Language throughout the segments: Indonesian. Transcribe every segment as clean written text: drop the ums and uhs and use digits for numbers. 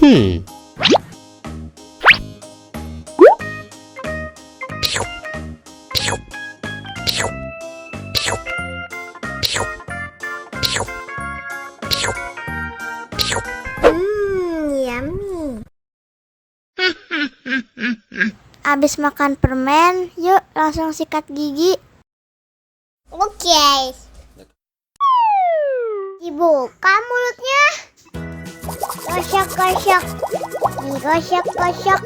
Hmm. Yummy. Abis makan permen, yuk langsung sikat gigi. Oke. Dibuka mulutnya. Gosok-gosok. Digosok-gosok.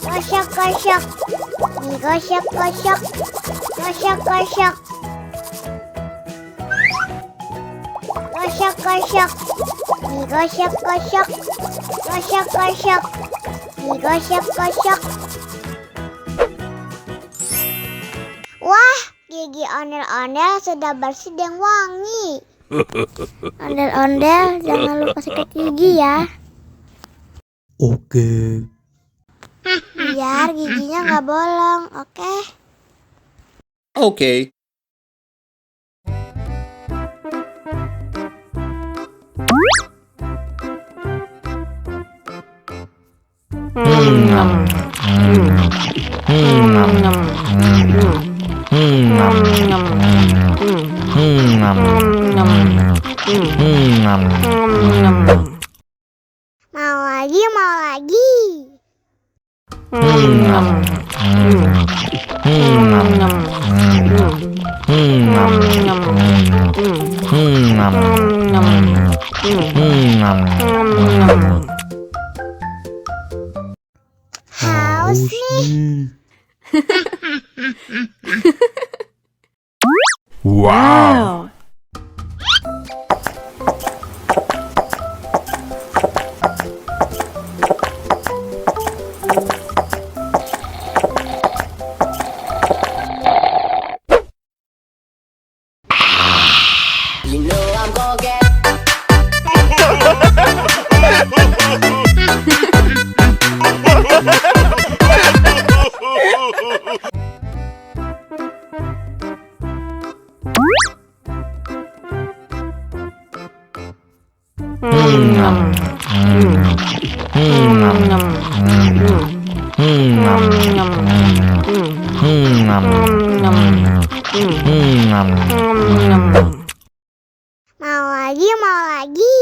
Gosok-gosok. Digosok-gosok. Gosok-gosok. Gosok-gosok. Digosok-gosok. Gosok-gosok. Digosok-gosok. Wah, gigi ondel-ondel sudah bersih dan wangi. Ondel-ondel, jangan lupa sikat gigi ya. Oke. Biar giginya nggak bolong, oke? Okay. Mau lagi, mau lagi. Haus nih. Wow. You know I'm gonna get Mau lagi, mau lagi.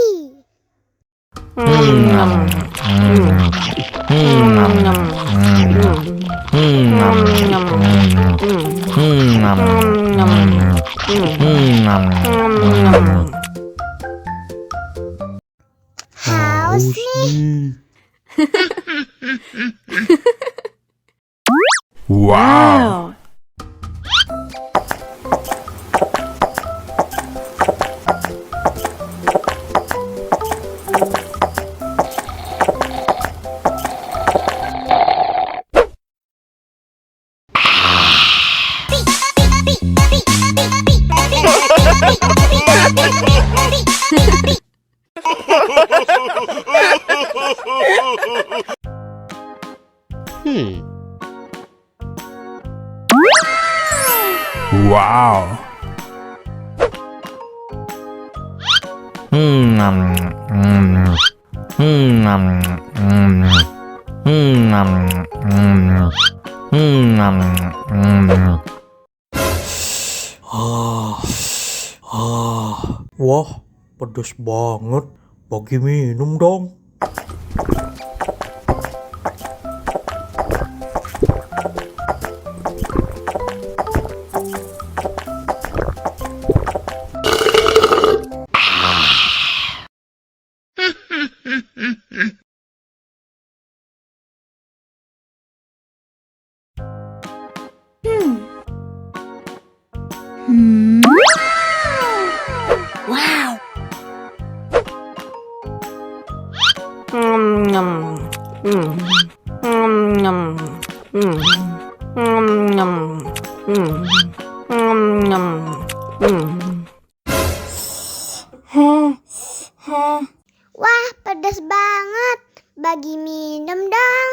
Haus nih. Wow. Hmm. Wow. Wah, pedes banget. Bagi minum dong. Wow. Wah, pedas banget. Bagi minum dong.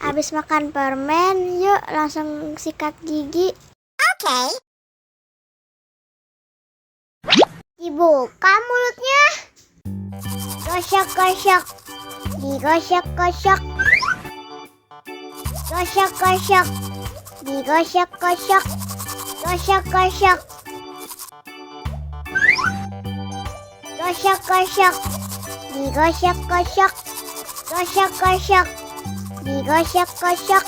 Abis makan permen, yuk langsung sikat gigi. Oke. Dibuka mulutnya. Gosok-gosok. Digosok-gosok. Gosok-gosok. Digosok-gosok. Gosok-gosok. Gosok-gosok. Digosok-gosok. Gosok-gosok. Digosok-gosok.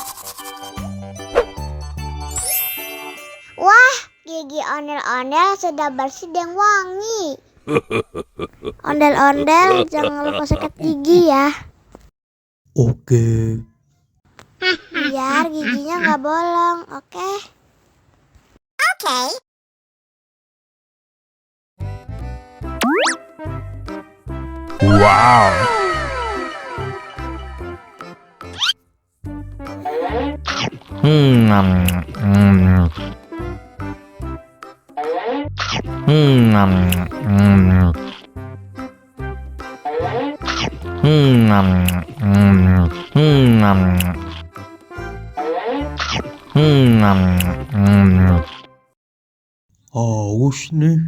Wah, gigi ondel-ondel sudah bersih dan wangi. Ondel-ondel, jangan lupa sikat gigi ya. Oke. Biar giginya nggak bolong, oke? Oke. Wow. Haus nih.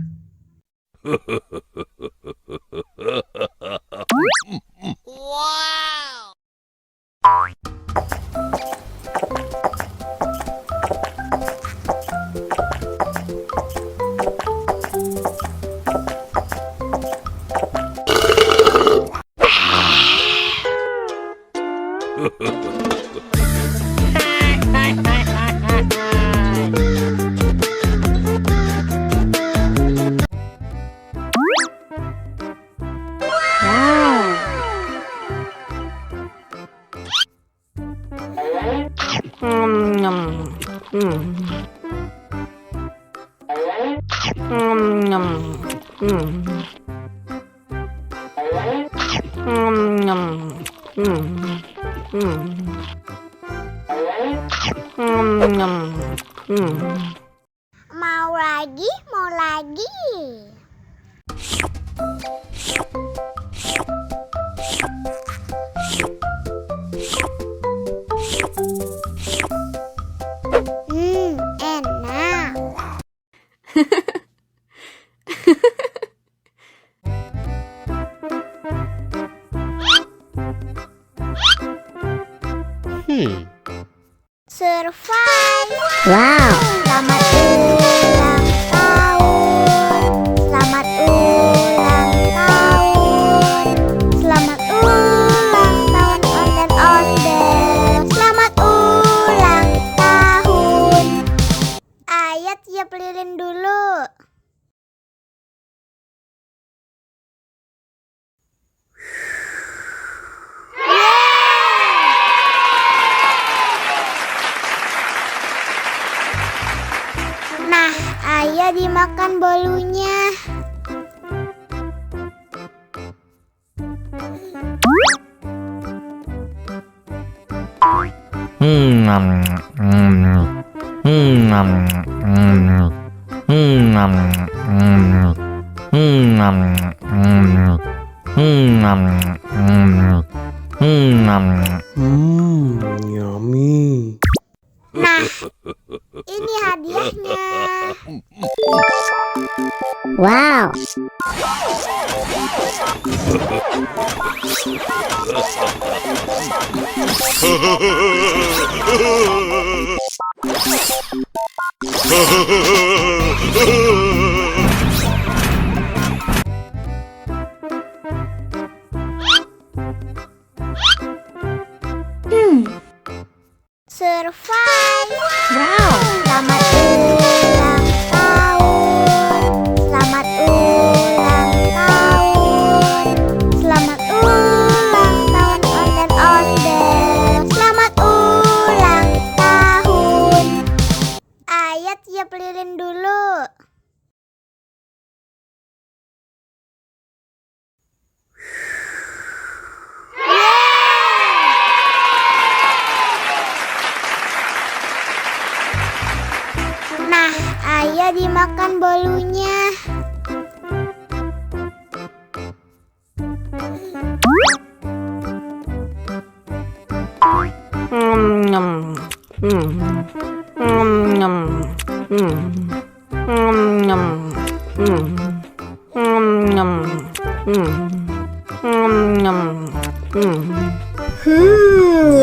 Mau lagi, mau lagi. Enak. Survive. Wow. Selamat ulang tahun. Selamat ulang tahun. Selamat ulang tahun ondel-ondel. Selamat ulang tahun. Ayo tiup lilin dulu. Nah, ayo dimakan bolunya. Yummy. Nah, ini hadiahnya. Wow. Survive. Wow. Selamat ulang tahun. Selamat ulang tahun. Selamat ulang tahun ondel-ondel. Selamat ulang tahun. Ayo tiup lilin dulu. Nah, ayo dimakan bolunya.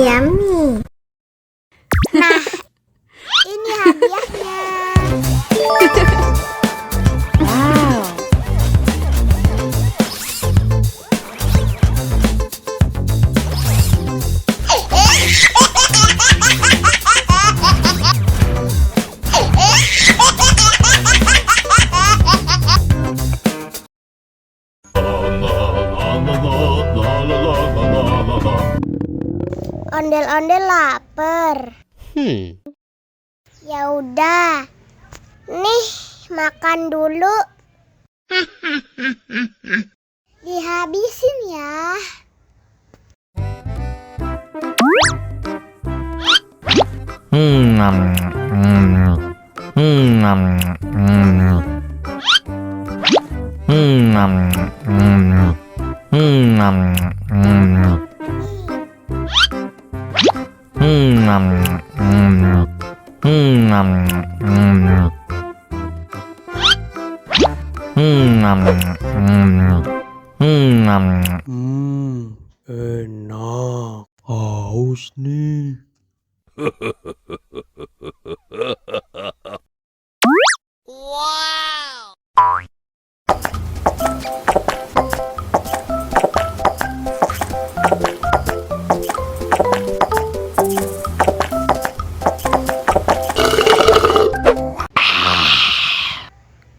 Yummy. Nah, ini hadiahnya. Wow. Ondel-ondel lapar. Ya udah. Nih, makan dulu. Dihabisin ya. Enak. Haus nih.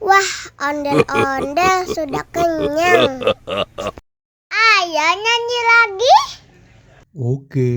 Wah, ondel-ondel sudah kenyang. Ayo nyanyi lagi. Oke.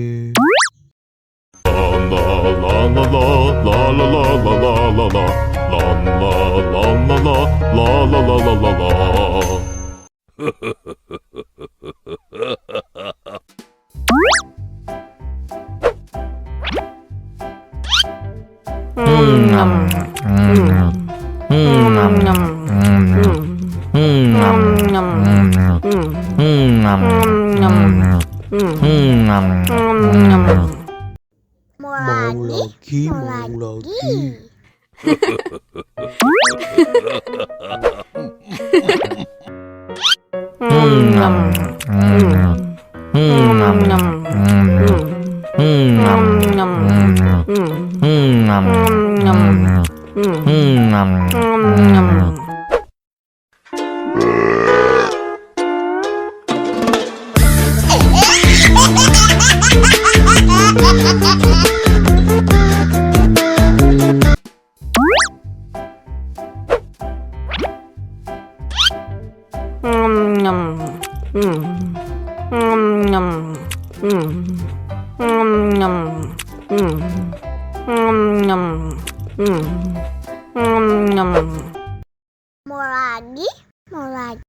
Mau lagi. Mau lagi.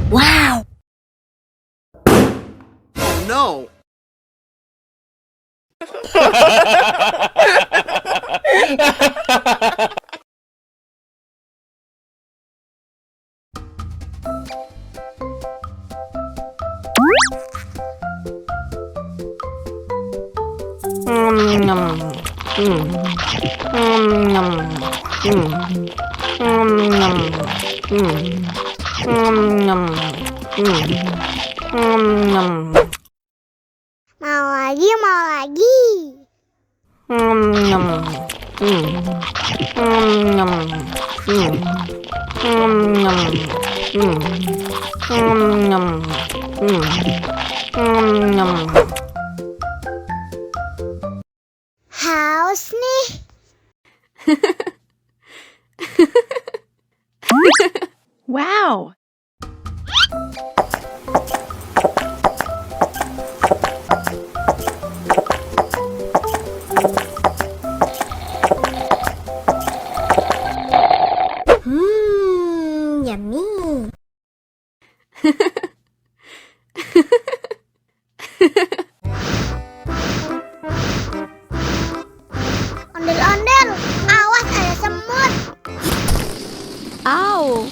Wow. Oh no. Mau lagi. Wow! Yummy. Ondel-ondel, awas ada semut. Ow!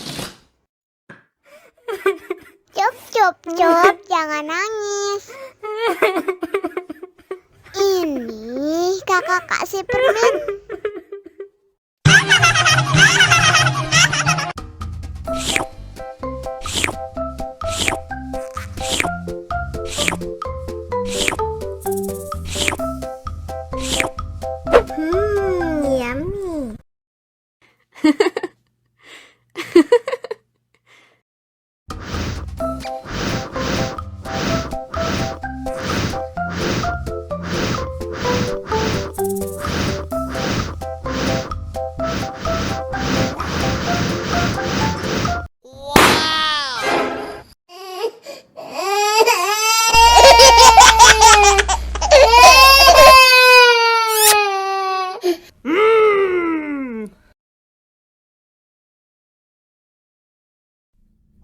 Cup, jangan nangis. Ini kakak kasih permen. Yummy.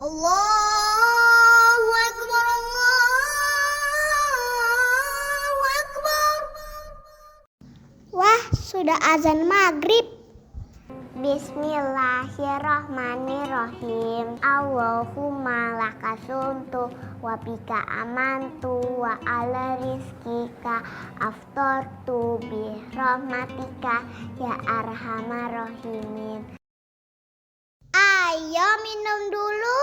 Allahu Akbar, Allahu Akbar. Wah, sudah azan maghrib. Bismillahirrahmanirrahim. Allahumma lakasumtu wa bika amantu wa ala rizkika aftortu bi rahmatika ya arhamar rahimin. Ayo minum dulu.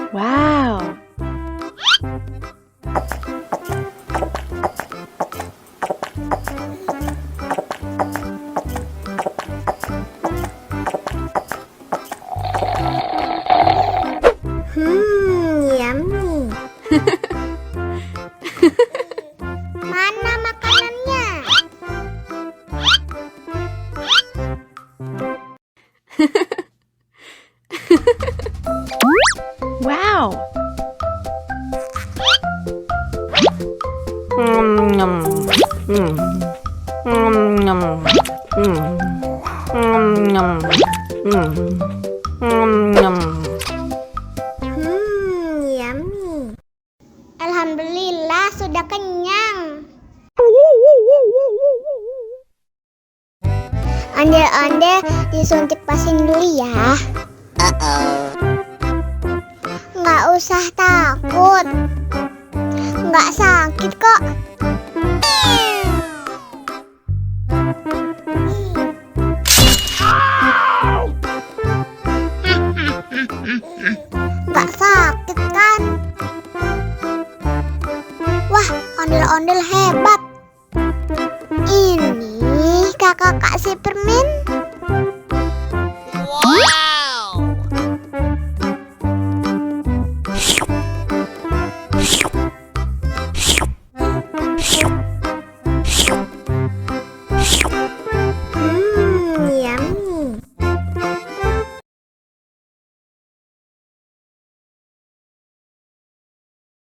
Wow! Yummy. Mana makanannya? Wow! Yummy. Alhamdulillah sudah kenyang. Ondel-ondel disuntik vaksin dulu ya. Nggak usah takut. Nggak sakit kok. Nggak sakit kan? Wah, ondel-ondel hebat. Ini kakak kasih permen.